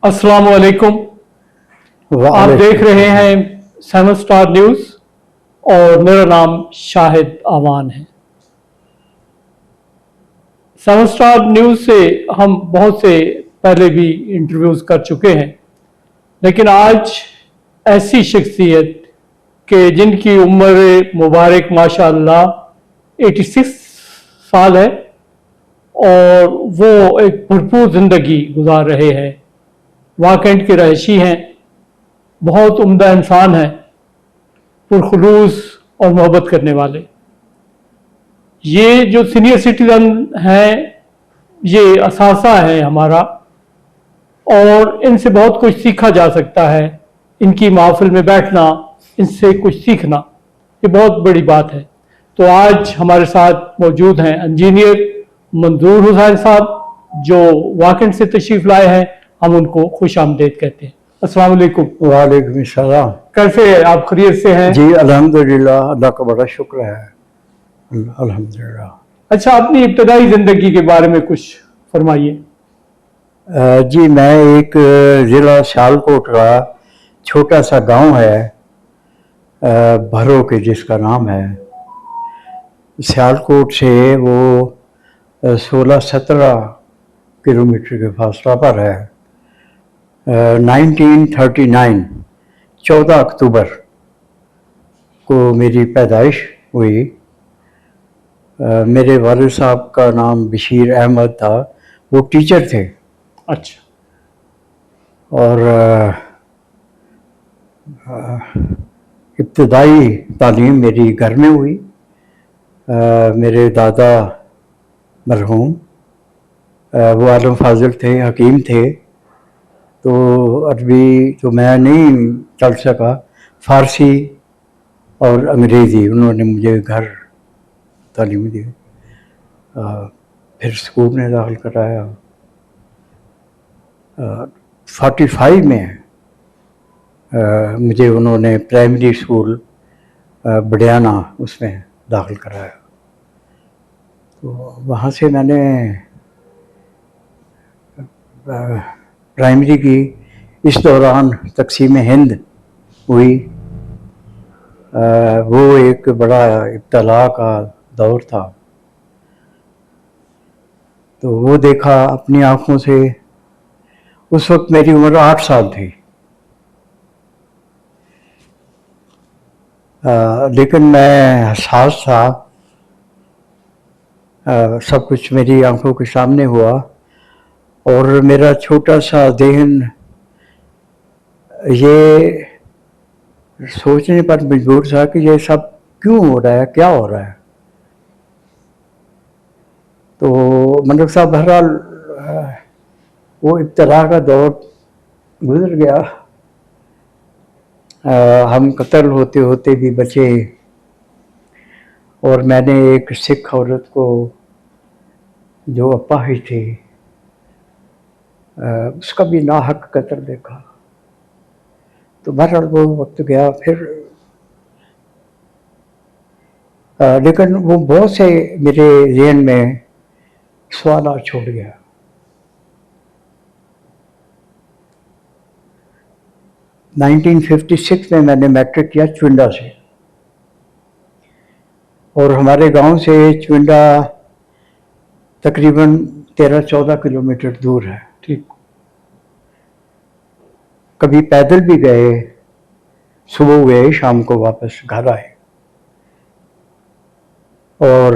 अस्सलाम वालेकुम। आप देख रहे हैं 7 स्टार न्यूज़ और मेरा नाम शाहिद आवान है। 7 स्टार न्यूज़ से हम बहुत से पहले भी इंटरव्यूज़ कर चुके हैं, लेकिन आज ऐसी शख्सियत के जिनकी उम्र मुबारक माशाअल्लाह 86 साल है और वो एक भरपूर ज़िंदगी गुजार रहे हैं, वाकंड के रहायशी हैं, बहुत उम्दा इंसान हैं, पुरखुलूस और मोहब्बत करने वाले। ये जो सीनियर सिटीज़न हैं, ये असासा है हमारा और इनसे बहुत कुछ सीखा जा सकता है। इनकी महफिल में बैठना, इनसे कुछ सीखना, ये बहुत बड़ी बात है। तो आज हमारे साथ मौजूद हैं इंजीनियर मंजूर हुसैन साहब, जो वाकंड से तशरीफ़ लाए हैं। हम उनको खुश आमदेद कहते हैं। अस्सलाम वालेकुम। वालेकुम सलाम। कैसे हैं आप? खैरियत से हैं? जी अल्हम्दुलिल्लाह, अल्लाह का बड़ा शुक्र है, अल्हम्दुलिल्लाह। अच्छा, अपनी इब्तदाई ज़िंदगी के बारे में कुछ फरमाइए। जी मैं एक ज़िला सियालकोट का छोटा सा गांव है भरो के, जिसका नाम है। सियालकोट से वो 16-17 किलोमीटर के फासला पर है। 1939 14 अक्टूबर को मेरी पैदाइश हुई। मेरे वालिद साहब का नाम बशीर अहमद था, वो टीचर थे। अच्छा। और इब्तदाई तालीम मेरी घर में हुई। मेरे दादा मरहूम वो आलम फाजिल थे, हकीम थे, तो अरबी तो मैं नहीं चल सका, फ़ारसी और अंग्रेज़ी उन्होंने मुझे घर तालीम दी। फिर स्कूल में दाखिल कराया। 45 में मुझे उन्होंने प्राइमरी स्कूल बड़ियाना उसमें दाखिल कराया। तो वहाँ से मैंने प्राइमरी की। इस दौरान तक़सीम हिंद हुई। वो एक बड़ा इब्तला का दौर था, तो वो देखा अपनी आँखों से। उस वक्त मेरी उम्र 8 साल थी, लेकिन मैं हसास था। सब कुछ मेरी आंखों के सामने हुआ और मेरा छोटा सा ज़हन ये सोचने पर मजबूर था कि ये सब क्यों हो रहा है, क्या हो रहा है। तो मतलब साहब बहरहाल वो इब्तला का दौर गुजर गया। हम कत्ल होते होते भी बचे और मैंने एक सिख औरत को जो अपाहिज थी उसका भी नाहक कत्ल देखा। तो बहरहाल वो वक्त गया। फिर लेकिन वो बहुत से मेरे ज़हन में सवाल छोड़ गया। नाइनटीन 1956 में मैंने मैट्रिक किया चुंडा से, और हमारे गांव से चुंडा तकरीबन 13-14 किलोमीटर दूर है। ठीक। कभी पैदल भी गए, सुबह गए, शाम को वापस घर आए। और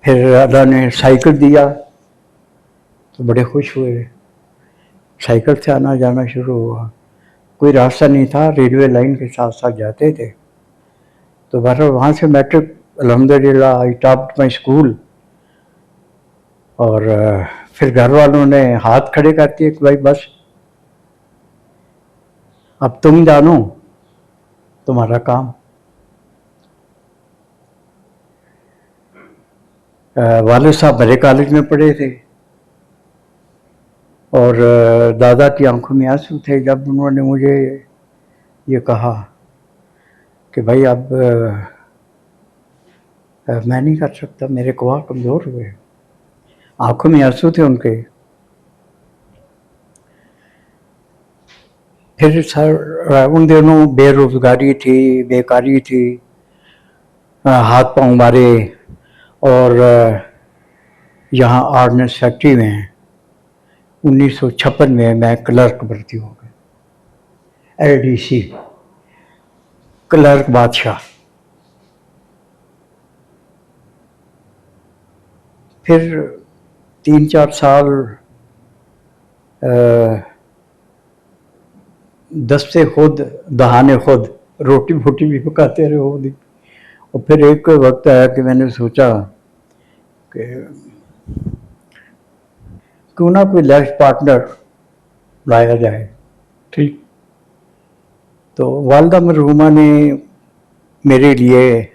फिर अल्लाह ने साइकिल दिया तो बड़े खुश हुए। साइकिल से आना जाना शुरू हुआ। कोई रास्ता नहीं था, रेलवे लाइन के साथ साथ जाते थे। तो बहरहाल वहाँ से मैट्रिक अल्हम्दुलिल्लाह आई टॉप्ड माई स्कूल। और फिर घर वालों ने हाथ खड़े कर दिए कि भाई बस अब तुम जानो, तुम्हारा काम। वालिद साहब मेरे कॉलेज में पढ़े थे और दादा की आंखों में आंसू थे जब उन्होंने मुझे ये कहा कि भाई अब मैं नहीं कर सकता, मेरे ख्वाब कमज़ोर हुए। आंखों में आंसू थे उनके। फिर सर उन दिनों बेरोजगारी थी, बेकारी थी, हाथ पांव मारे। और यहाँ आर्डनेंस फैक्ट्री में 1956 में मैं क्लर्क भर्ती हो गया, एलडीसी क्लर्क बादशाह। फिर 3-4 साल दस्ते खुद दहाने खुद, रोटी फूटी भी पकाते रहे वो दिन। और फिर एक वक्त आया कि मैंने सोचा कि क्यों ना कोई लाइफ पार्टनर लाया जाए। ठीक। तो वालदा मरहूमा ने मेरे लिए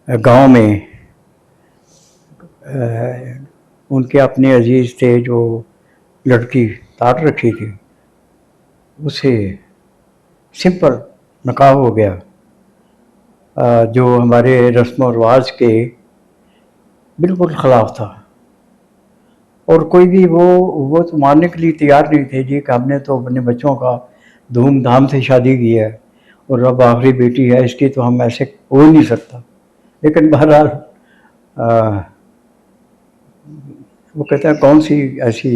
गांव में उनके अपने अजीज थे जो लड़की तार रखी थी, उसे सिंपल निकाह हो गया, जो हमारे रस्म और रिवाज के बिल्कुल खिलाफ था। और कोई भी वो तो मानने के लिए तैयार नहीं थे जी कि हमने तो अपने बच्चों का धूमधाम से शादी की है और अब आखिरी बेटी है इसकी, तो हम ऐसे हो नहीं सकता। लेकिन बहरहाल वो कहता है कौन सी ऐसी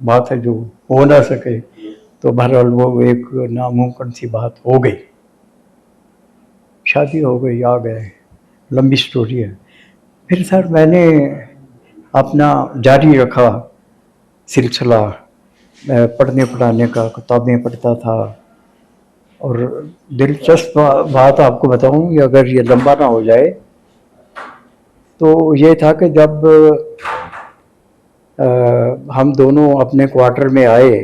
बात है जो हो ना सके। तो बहरहाल वो एक नामुमकिन सी बात हो गई, शादी हो गई, आ गए, लंबी स्टोरी है। फिर सर मैंने अपना जारी रखा सिलसिला पढ़ने पढ़ाने का, किताबें पढ़ता था। और दिलचस्प बात आपको बताऊं, कि अगर ये लंबा ना हो जाए, तो ये था कि जब हम दोनों अपने क्वार्टर में आए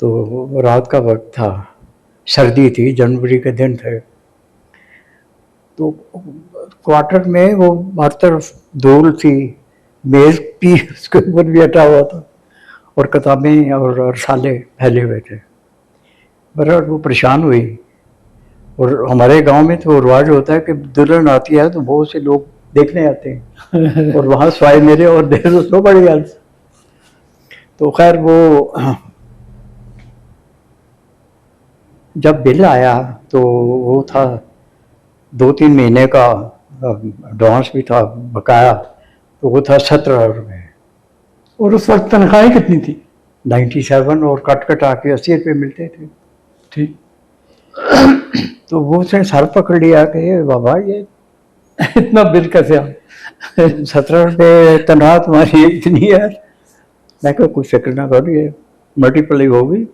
तो रात का वक्त था, सर्दी थी, जनवरी के दिन थे। तो क्वार्टर में वो हर तरफ धूल थी, मेज भी उसके ऊपर भी हटा हुआ था और किताबें और रसाले फैले हुए थे। बहरहाल वो परेशान हुई। और हमारे गांव में तो रिवाज होता है कि दुल्हन आती है तो बहुत से लोग देखने आते हैं और वहाँ स्वाय मेरे और देर तो बड़ी गल। तो खैर वो जब बिल आया तो वो था 2-3 महीने का एडवांस भी था बकाया, तो वो था 17 रुपये। और उस वक्त तनख्वाहें कितनी थी? 97 और कट कटा के 80 रुपये मिलते थे। ठीक। तो वो उसने सर पकड़ लिया कि बाबा ये इतना बिल कैसे आ? 17 रुपये तनख्वाह तुम्हारी इतनी है। मैं कहा कुछ फिक्र ना करो, ये मल्टीप्लाई होगी,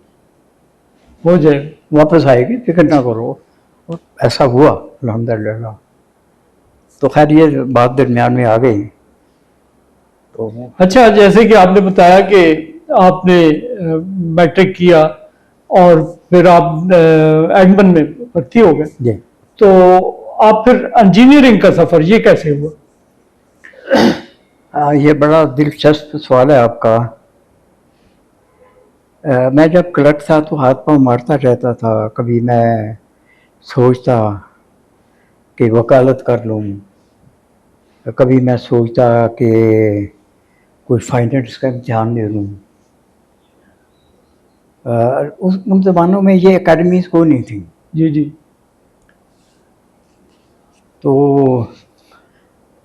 हो जाए, वापस आएगी, फिक्र ना करो। और ऐसा हुआ अल्हम्दुलिल्लाह। तो खैर ये बात दरमियान में आ गई। तो अच्छा, जैसे कि आपने बताया कि आपने मैट्रिक किया और फिर आप एडमन में भर्ती हो गए, जी, तो आप फिर इंजीनियरिंग का सफर ये कैसे हुआ? ये बड़ा दिलचस्प सवाल है आपका। मैं जब क्लर्क था तो हाथ पांव मारता रहता था। कभी मैं सोचता कि वकालत कर लूँ, कभी मैं सोचता कि कोई फाइनेंस का इम्तिहान दे लूँ। उन ज़मानों में ये एकेडमीज़ कोई नहीं थी। जी जी। तो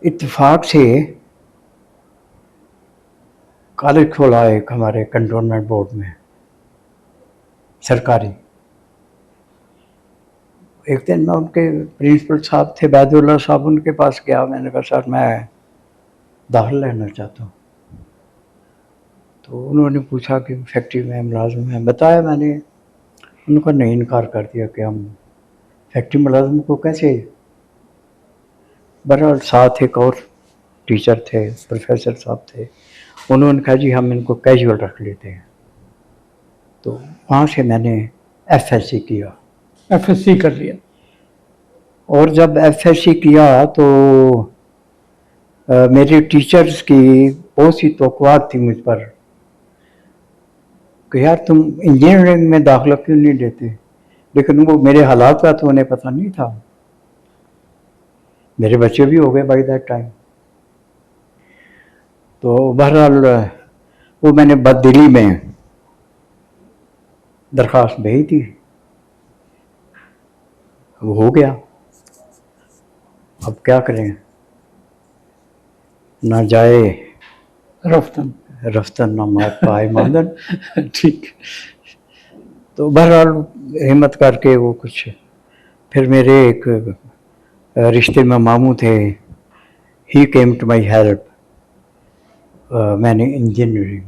इत्तेफाक से कॉलेज खोला एक हमारे कंटोनमेंट बोर्ड में, सरकारी। एक दिन मैं उनके प्रिंसिपल साहब थे बैदुल्ला साहब, उनके पास गया। मैंने कहा सर मैं दाखिला लेना चाहता हूँ। तो उन्होंने पूछा कि फैक्ट्री में मुलाजिम है, बताया मैंने। उनका नहीं, इनकार कर दिया कि हम फैक्ट्री मुलाजिम को कैसे। बहरहाल साथ एक और टीचर थे, प्रोफेसर साहब थे, उन्होंने कहा जी हम इनको कैजुअल रख लेते हैं। तो वहाँ से मैंने एफएससी किया। एफएससी कर लिया। और जब एफएससी किया तो मेरे टीचर्स की बहुत सी तवक्कुआत थी मुझ पर कि यार तुम इंजीनियरिंग में दाखिला क्यों नहीं लेते। लेकिन वो मेरे हालात का तो उन्हें पता नहीं था। मेरे बच्चे भी हो गए बाई दैट टाइम। तो बहरहाल वो मैंने बददिली में दरख्वास्त भेज दी, वो हो गया। अब क्या करें, ना जाए रफ्तन। रफ्तन ना पाए मादन। ठीक। तो बहरहाल हिम्मत करके वो कुछ, फिर मेरे एक रिश्ते में मामू थे, ही केम टू माई हेल्प। मैंने इंजीनियरिंग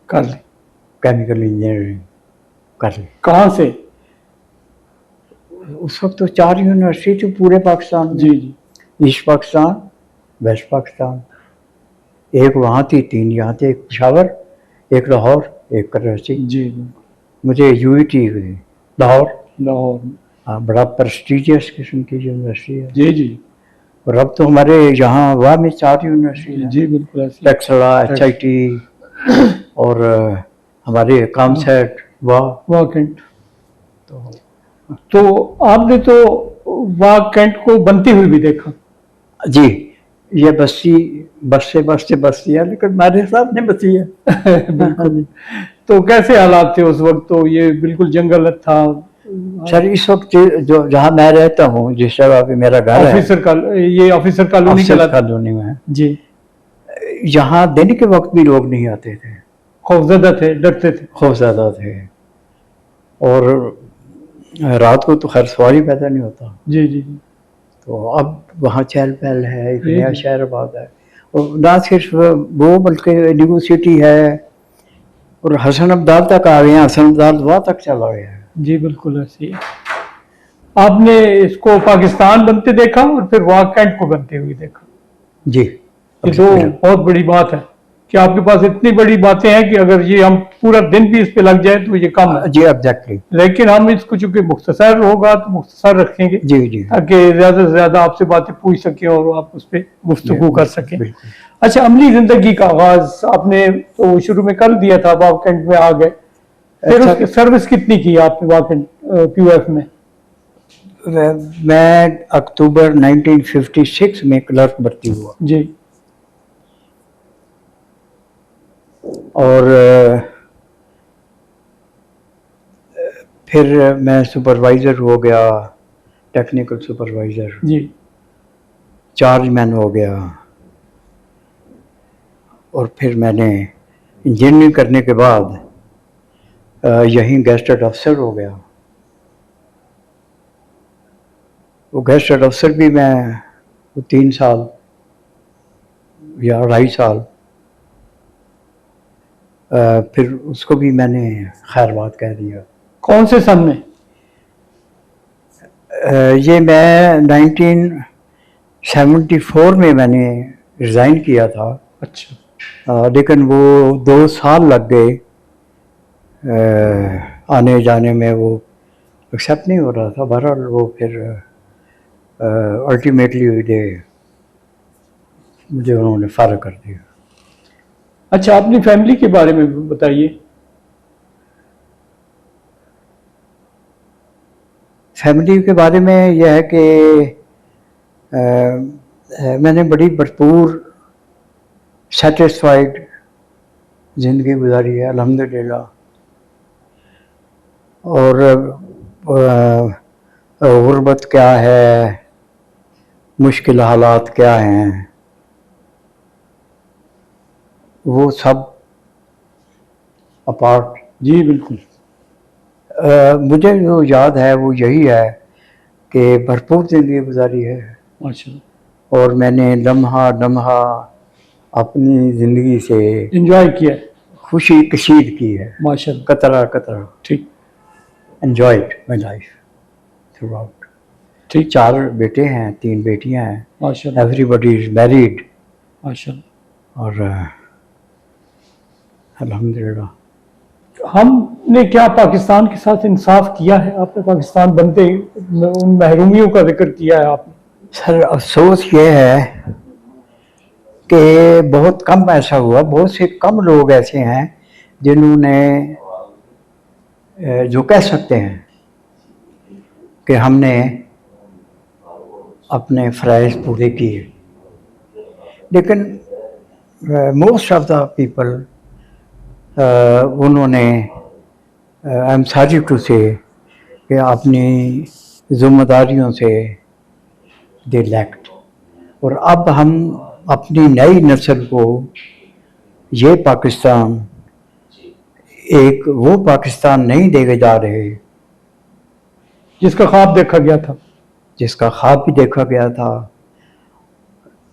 कर ली। केमिकल इंजीनियरिंग कर ली। कहाँ से? उस वक्त तो 4 यूनिवर्सिटी थी पूरे पाकिस्तान में। जी जी। ईस्ट पाकिस्तान, वेस्ट पाकिस्तान, एक वहाँ थी, 3 यहाँ थे, एक पेशावर, एक लाहौर, एक कराची। जी। मुझे यूईटी हुई लाहौर। लाहौर। हाँ, बड़ा प्रेस्टिजियस किस्म की यूनिवर्सिटी है। जी जी। और अब तो हमारे यहाँ वाह में 4 यूनिवर्सिटी है। जी बिल्कुल ऐसे। टैक्सला, HIT और हमारे कामसेट, वाह कैंट। तो आपने तो वाह कैंट को बनते हुए भी देखा। जी। ये बस्ती है, लेकिन मेरे साथ नहीं बसी है। बिल्कुल। तो कैसे हालात थे उस वक्त? तो ये बिल्कुल जंगल था। सर इस वक्त जो जहाँ मैं रहता हूँ, जिस जगह पे मेरा घर है, ये ऑफिसर कॉलोनी अफसर कॉलोनी में जी। यहाँ दिन के वक्त भी लोग नहीं आते थे, खौफजदा थे, डरते थे। खौफजदा थे। और रात को तो खैर सवारी पैदा नहीं होता। जी जी जी। तो अब वहाँ चहल पहल है, एक जी, नया जी। शहर आबाद है। और ना सिर्फ वो बल्कि यूनिवर्सिटी है, और हसन अब्दाल तक आ गए हैं, हसन अब्दाल वहाँ तक चला गया है। जी बिल्कुल ऐसे ही है। आपने इसको पाकिस्तान बनते देखा और फिर वाह कैंट को बनते हुए देखा। जी। ये दो बहुत बड़ी बात है कि आपके पास इतनी बड़ी बातें हैं कि अगर ये हम पूरा दिन भी इस पे लग जाए तो ये कम है। जी एग्जैक्टली। लेकिन हम इसको चूंकि मुख्तसर होगा तो मुख्तसर रखेंगे, जी जी। ताकि ज्यादा से ज्यादा आपसे बातें पूछ सकें और आप उस पर गुफ्तगू कर सकें। बिल्कुल। अच्छा, अमली जिंदगी का आगाज आपने तो शुरू में कर दिया था, वाह कैंट में आ गए, फिर अच्छा। उसकी सर्विस कितनी की आपने वाह कैंट QF में? मैं अक्टूबर 1956 में क्लर्क भर्ती हुआ, जी। और फिर मैं सुपरवाइज़र हो गया, टेक्निकल सुपरवाइज़र, जी। चार्जमैन हो गया, और फिर मैंने इंजीनियरिंग करने के बाद यहीं गेस्टेड अफसर हो गया। वो गेस्टेड अफसर भी मैं 3 साल या 2.5 साल, फिर उसको भी मैंने खैरबाद कह दिया। कौन से सन में? ये मैं 1974 में मैंने रिज़ाइन किया था। अच्छा। लेकिन वो 2 साल लग गए आने जाने में, वो एक्सेप्ट नहीं हो रहा था। बहरहाल वो फिर अल्टीमेटली मुझे उन्होंने फारग कर दिया। अच्छा, अपनी फैमिली के बारे में बताइए। फैमिली के बारे में यह है कि मैंने बड़ी भरपूर सेटिस्फाइड ज़िंदगी गुजारी है, अल्हम्दुलिल्लाह। और गुर्बत क्या है, मुश्किल हालात क्या हैं, वो सब अपार्ट। जी बिल्कुल। मुझे जो याद है वो यही है कि भरपूर ज़िंदगी गुजारी है, माशाल्लाह। और मैंने लम्हा लम्हा अपनी ज़िंदगी से एंजॉय किया, खुशी कशीद की है, माशाल्लाह। कतरा कतरा। ठीक। Enjoyed my life through out. ठीक। 4 बेटे हैं, 3 बेटियां हैं, माशाल्लाह। एवरीबडी इज मैरिड, माशाल्लाह। और अल्हम्दुलिल्लाह। हमने क्या पाकिस्तान के साथ इंसाफ किया है? आपने पाकिस्तान बनते उन महरूमियों का जिक्र किया है आपने। सर अफसोस ये है कि बहुत कम ऐसा हुआ, बहुत से कम लोग ऐसे हैं जिन्होंने जो कह सकते हैं कि हमने अपने फ़राइज़ पूरे किए। लेकिन मोस्ट ऑफ द पीपल उन्होंने आई एम सॉरी टू से कि अपनी जिम्मेदारियों से दे लैक्ड, और अब हम अपनी नई नस्ल को ये पाकिस्तान, एक वो पाकिस्तान नहीं देके जा रहे जिसका ख्वाब देखा गया था। जिसका ख्वाब भी देखा गया था।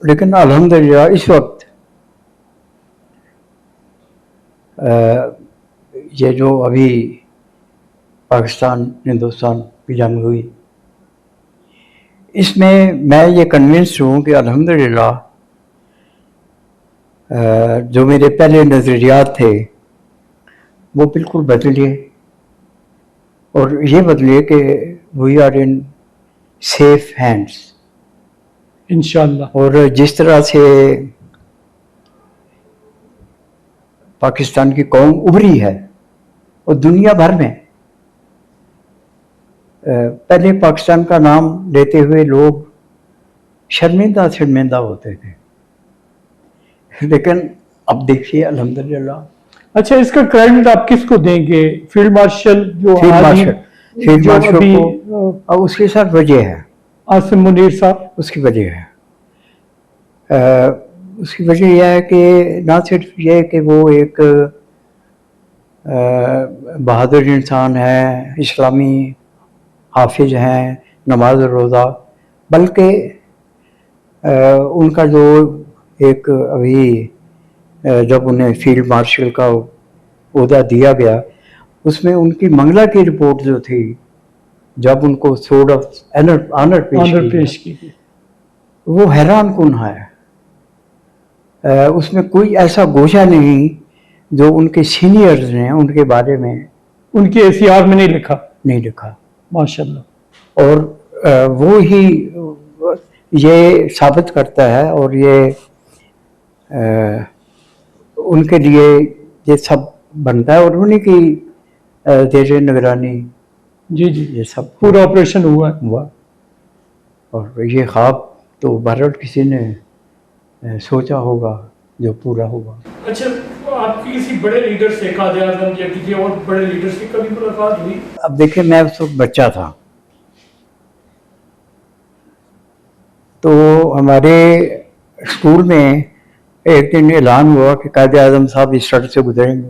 लेकिन अल्हम्दुलिल्लाह इस वक्त ये जो अभी पाकिस्तान हिंदुस्तान की जंग हुई, इसमें मैं ये कन्विंस्ड हूँ कि अल्हम्दुलिल्लाह जो मेरे पहले नज़रियात थे वो बिल्कुल बदले, और ये बदले कि we are in safe hands इंशाअल्लाह। और जिस तरह से पाकिस्तान की कौम उभरी है और दुनिया भर में, पहले पाकिस्तान का नाम लेते हुए लोग शर्मिंदा शर्मिंदा होते थे, लेकिन अब देखिए अल्हम्दुलिल्लाह। अच्छा, इसका क्रेडिट आप किसको देंगे? फील्ड मार्शल जो फील्ड मार्शल अभी को, और उसके साथ वजह है, आसिम मुनीर साहब, उसकी वजह है। उसकी वजह यह है कि ना सिर्फ ये कि वो एक बहादुर इंसान है, इस्लामी हाफिज हैं, नमाज रोज़ा, बल्कि उनका जो एक अभी जब उन्हें फील्ड मार्शल का ओहदा दिया गया, उसमें उनकी मंगला की रिपोर्ट जो थी, जब उनको सोर्ड ऑफ ऑनर पेश की, वो हैरान कुन है। उसमें कोई ऐसा गोशा नहीं जो उनके सीनियर्स ने उनके बारे में, उनके एसीआर में नहीं लिखा माशाल्लाह। और वो ही ये साबित करता है, और ये उनके लिए ये सब बनता है, और उन्हीं की देर निगरानी जी जी ये सब पूरा ऑपरेशन हुआ। और ये ख्वाब तो बहरहाल किसी ने सोचा होगा जो पूरा हुआ। अच्छा, आपकी किसी बड़े लीडर से, कायदे आज़म या किसी और बड़े लीडर से कभी मुलाकात हुई? अब देखिए, मैं उस वक्त बच्चा था, तो हमारे स्कूल में एक दिन ऐलान हुआ कि कायदे आज़म साहब इस सड़क से गुजरेंगे,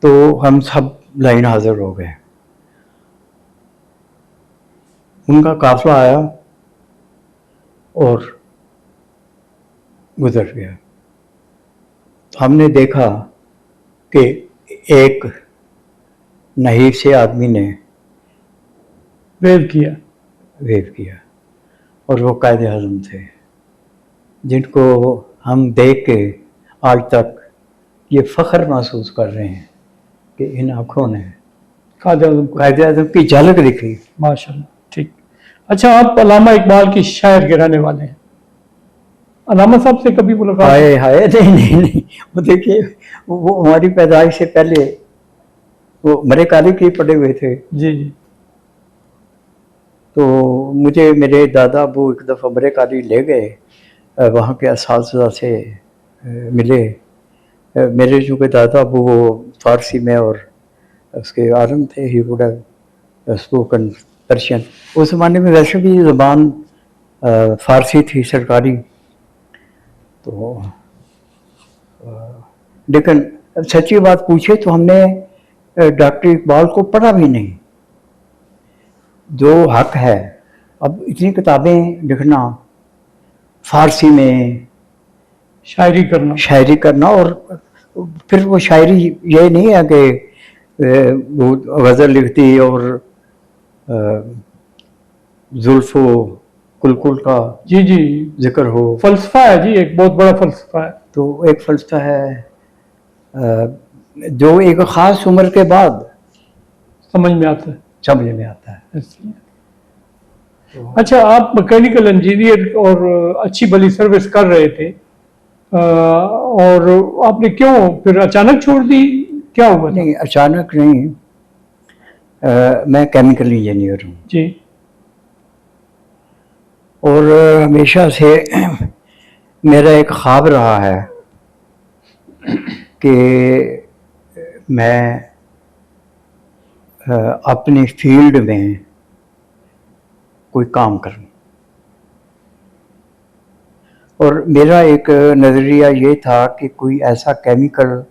तो हम सब लाइन हाजिर हो गए। उनका काफिला आया और गुजर गया। हमने देखा कि एक नहीब से आदमी ने वेव किया, और वो कायदे आज़म थे, जिनको हम देख के आज तक ये फ़ख्र महसूस कर रहे हैं कि इन आँखों ने कायदे आज़म की झलक दिखी। माशाल्लाह। ठीक। अच्छा, आप अल्लामा इकबाल की शायर के रहने वाले हैं, अल्लामा साहब से कभी मुलाकात? हाय नहीं, वो देखिए, वो हमारी पैदाइश से पहले वो मरे काली के पड़े हुए थे। जी जी। तो मुझे मेरे दादा अबू एक दफ़ा मरे काली ले गए, वहाँ के असातिज़ा से मिले। मेरे चूँकि दादा अबू वो फ़ारसी में और उसके आलम थे, he would have spoken Persian. उस ज़माने में वैसे भी ज़बान फ़ारसी थी सरकारी, तो लेकिन सच्ची बात पूछे तो हमने डॉक्टर इकबाल को पढ़ा भी नहीं, जो हक है। अब इतनी किताबें लिखना, फ़ारसी में शायरी करना, और फिर वो शायरी ये नहीं है कि वो गज़ल लिखती और जुल्फ़ो कुलकुल का जी जी जिक्र हो। फ़लसफ़ा है जी, एक बहुत बड़ा फ़लसफ़ा है। तो एक फ़लसफ़ा है जो एक ख़ास उम्र के बाद समझ में आता है। अच्छा, आप मैकेनिकल इंजीनियर और अच्छी भली सर्विस कर रहे थे, और आपने क्यों फिर अचानक छोड़ दी? क्या हुआ? नहीं, अचानक नहीं, मैं केमिकल इंजीनियर हूँ जी। और हमेशा से मेरा एक ख्वाब रहा है कि मैं अपने फील्ड में कोई काम करूं। और मेरा एक नज़रिया ये था कि कोई ऐसा केमिकल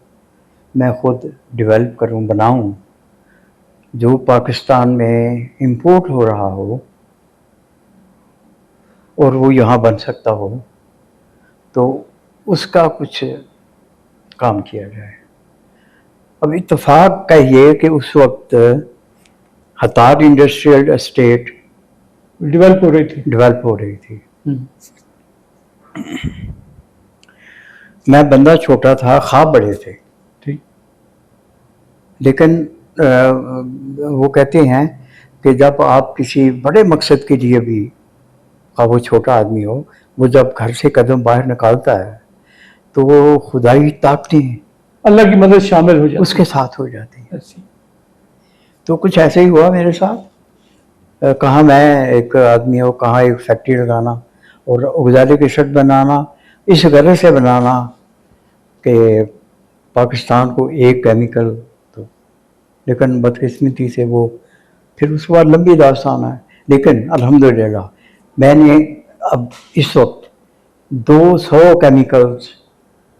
मैं खुद डेवलप करूं, बनाऊं, जो पाकिस्तान में इंपोर्ट हो रहा हो और वो यहाँ बन सकता हो, तो उसका कुछ काम किया जाए। अब इत्तेफाक कहिए कि उस वक्त हतार इंडस्ट्रियल एस्टेट डेवलप हो रही थी। मैं बंदा छोटा था, ख्वाब बड़े थे। ठीक। लेकिन वो कहते हैं कि जब आप किसी बड़े मकसद के लिए भी, वो छोटा आदमी हो, वो जब घर से कदम बाहर निकालता है तो वो खुदाई ताकतें अल्लाह की मदद शामिल हो जाती, उसके साथ हो जाती है। ऐसी। तो कुछ ऐसे ही हुआ मेरे साथ। कहाँ मैं एक आदमी हो, कहाँ एक फैक्ट्री लगाना और उजाले की शर्ट बनाना, इस गरज से बनाना कि पाकिस्तान को एक केमिकल। तो लेकिन बदकिस्मती से वो फिर उसके बाद लंबी दास्तान है। लेकिन अल्हम्दुलिल्लाह मैंने अब इस वक्त 200 केमिकल्स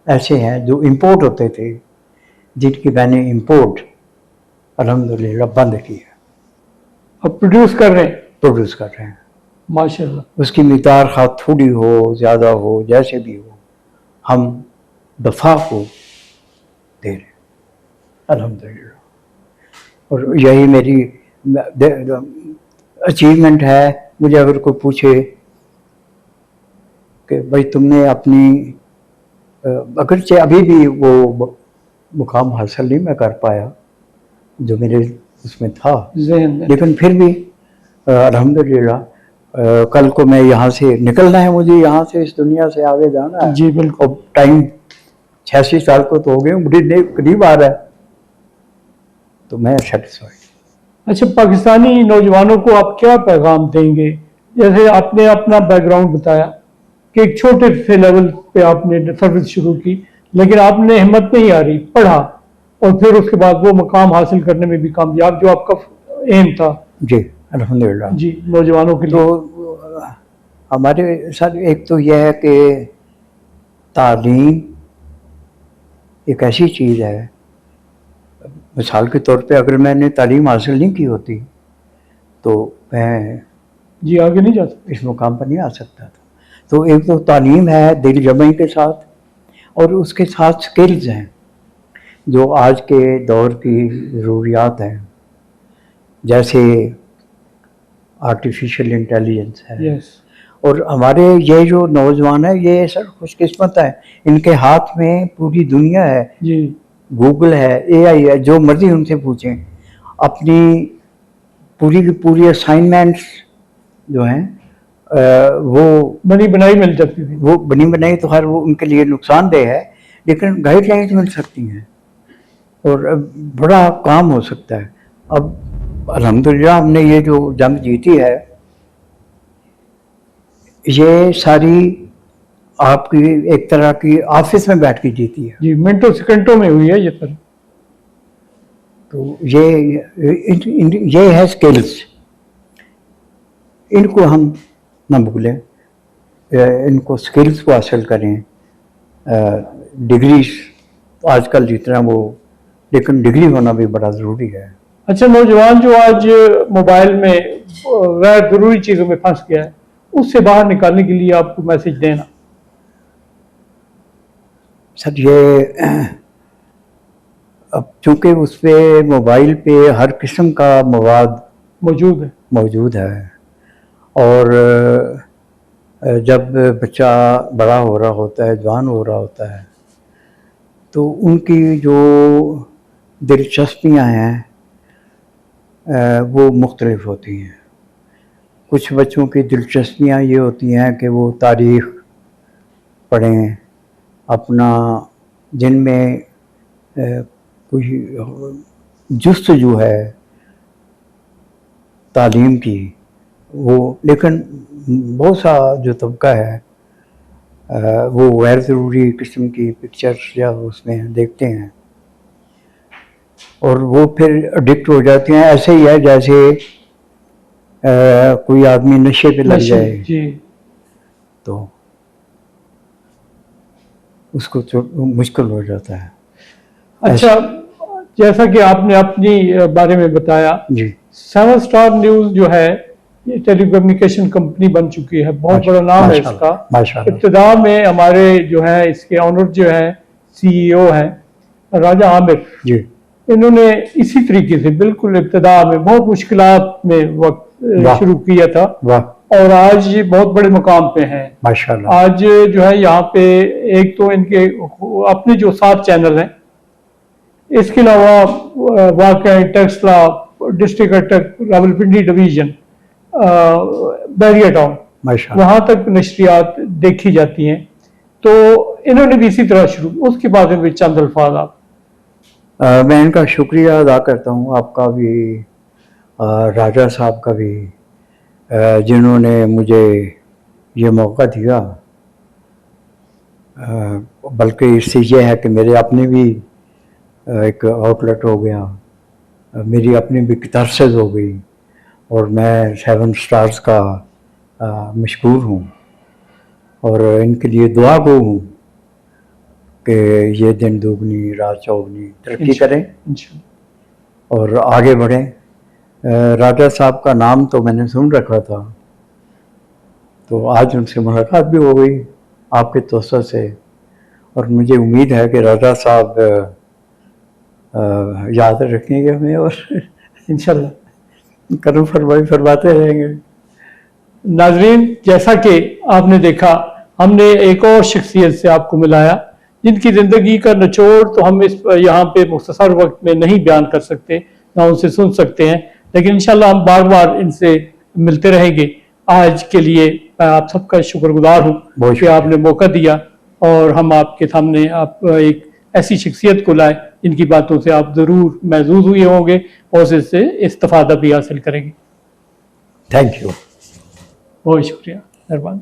ऐसे हैं जो इंपोर्ट होते थे, जिनकी मैंने इंपोर्ट अल्हम्दुलिल्लाह बंद की है। अब प्रोड्यूस कर रहे हैं माशाल्लाह। उसकी मिक़दार खा थोड़ी हो, ज़्यादा हो, जैसे भी हो, हम दफ़ा को दे रहे हैं अल्हम्दुलिल्लाह। और यही मेरी अचीवमेंट है। मुझे अगर कोई पूछे कि भाई तुमने अपनी, अगरचे अभी भी वो मुकाम हासिल नहीं मैं कर पाया जो मेरे उसमें था, लेकिन फिर भी अल्हम्दुलिल्लाह कल को मैं यहाँ से निकलना है, मुझे यहाँ से इस दुनिया से आगे जाना है। जी बिल्कुल। और टाइम 86 साल को तो हो गए, बड़ी करीब आ रहा है, तो मैं सेटिस्फाइड। अच्छा, पाकिस्तानी नौजवानों को आप क्या पैगाम देंगे? जैसे आपने अपना बैकग्राउंड बताया कि एक छोटे से लेवल पे आपने सर्विस शुरू की, लेकिन आपने हिम्मत नहीं आ रही, पढ़ा और फिर उसके बाद वो मुकाम हासिल करने में भी कामयाब, जो आपका एम था। जी अल्हम्दुलिल्लाह। जी, नौजवानों के लिए तो हमारे साथ एक तो यह है कि तालीम एक ऐसी चीज़ है, मिसाल के तौर पे अगर मैंने तालीम हासिल नहीं की होती तो मैं जी आगे नहीं जा सकता, इस मुकाम पर नहीं आ सकता था। तो एक तो तालीम है दिल जमाई के साथ, और उसके साथ स्किल्स हैं जो आज के दौर की ज़रूरियात हैं, जैसे आर्टिफिशियल इंटेलिजेंस है। यस। और हमारे ये जो नौजवान है ये सर खुशकिस्मत है, इनके हाथ में पूरी दुनिया है। जी, गूगल है, एआई है, जो मर्जी उनसे पूछें। अपनी पूरी की पूरी असाइनमेंट्स जो हैं वो बनी बनाई मिल जाती थी। वो बनी बनाई तो हर वो उनके लिए नुकसानदेह है, लेकिन गाइडलाइंस मिल सकती हैं और बड़ा काम हो सकता है। अब अल्हम्दुलिल्लाह हमने ये जो जंग जीती है, ये सारी आपकी एक तरह की ऑफिस में बैठ के जीती है। जी, मिनटों सेकंडों में हुई है ये पर। तो ये है स्किल्स, इनको हम ना भूलें, इनको स्किल्स को हासिल करें। डिग्रीज तो आजकल जितना वो, लेकिन डिग्री होना भी बड़ा ज़रूरी है। अच्छा, नौजवान जो आज मोबाइल में गैर ज़रूरी चीज़ों में फंस गया है, उससे बाहर निकालने के लिए आपको मैसेज देना। सर ये अब चूँकि उस पर मोबाइल पे हर किस्म का मवाद मौजूद है, और जब बच्चा बड़ा हो रहा होता है, जवान हो रहा होता है, तो उनकी जो दिलचस्पियां हैं वो मुख्तलिफ होती हैं। कुछ बच्चों की दिलचस्पियां ये होती हैं कि वो तारीख़ पढ़ें, अपना जिनमें कोई जुस्तजू है तालीम की वो, लेकिन बहुत सा जो तबका है वो गैर ज़रूरी किस्म की पिक्चर्स या उसमें देखते हैं। और वो फिर एडिक्ट हो जाते हैं। ऐसे ही है जैसे कोई आदमी नशे पे लग जाए जी। तो उसको तो मुश्किल हो जाता है। अच्छा, जैसा कि आपने अपनी बारे में बताया, जी 7 स्टार न्यूज़ जो है ये टेलीकम्युनिकेशन कंपनी बन चुकी है, बहुत बड़ा नाम है इसका। माशाल्लाह। इब्तिदा में हमारे जो है इसके ऑनर जो है सीईओ हैं राजा आमिर, जी इन्होंने इसी तरीके से बिल्कुल इब्तिदा में बहुत मुश्किलात में वक्त वाह। शुरू किया था वाह और आज ये बहुत बड़े मुकाम पे हैं। माशाल्लाह। आज जो है यहाँ पे एक तो इनके अपने जो 7 चैनल हैं, इसके अलावा वाकई टेक्सला डिस्ट्रिक्ट अटक रावलपिंडी डिवीजन बैरिया टाउन माशाल्लाह। वहां तक नशरियात देखी जाती हैं। तो इन्होंने भी इसी तरह शुरू, उसके बाद में चंद अल्फाज आप। मैं इनका शुक्रिया अदा करता हूँ, आपका भी राजा साहब का भी, जिन्होंने मुझे ये मौका दिया। बल्कि इससे यह है कि मेरे अपने भी एक आउटलेट हो गया, मेरी अपनी भी तरसेज हो गई और मैं 7 स्टार्स का मशकूर हूँ और इनके लिए दुआ गो हूँ कि ये दिन दुगनी रात चौगनी तरक्की करें और आगे बढ़ें। राजा साहब का नाम तो मैंने सुन रखा था, तो आज उनसे मुलाकात भी हो गई आपके तोसर से और मुझे उम्मीद है कि राजा साहब याद रखेंगे हमें और इंशाल्लाह करम फरमाई फरमाते रहेंगे। नाजरीन, जैसा कि आपने देखा, हमने एक और शख्सियत से आपको मिलाया जिनकी ज़िंदगी का निचोड़ तो हम इस यहाँ पे मुख्तसर वक्त में नहीं बयान कर सकते, ना उनसे सुन सकते हैं, लेकिन इंशाल्लाह हम बार बार इनसे मिलते रहेंगे। आज के लिए मैं आप सबका शुक्रगुजार हूँ कि आपने मौका दिया और हम आपके सामने आप एक ऐसी शख्सियत को लाए जिनकी बातों से आप ज़रूर महसूस हुए होंगे और इससे इस्तिफादा भी हासिल करेंगे। थैंक यू, बहुत शुक्रिया, मेहरबानी।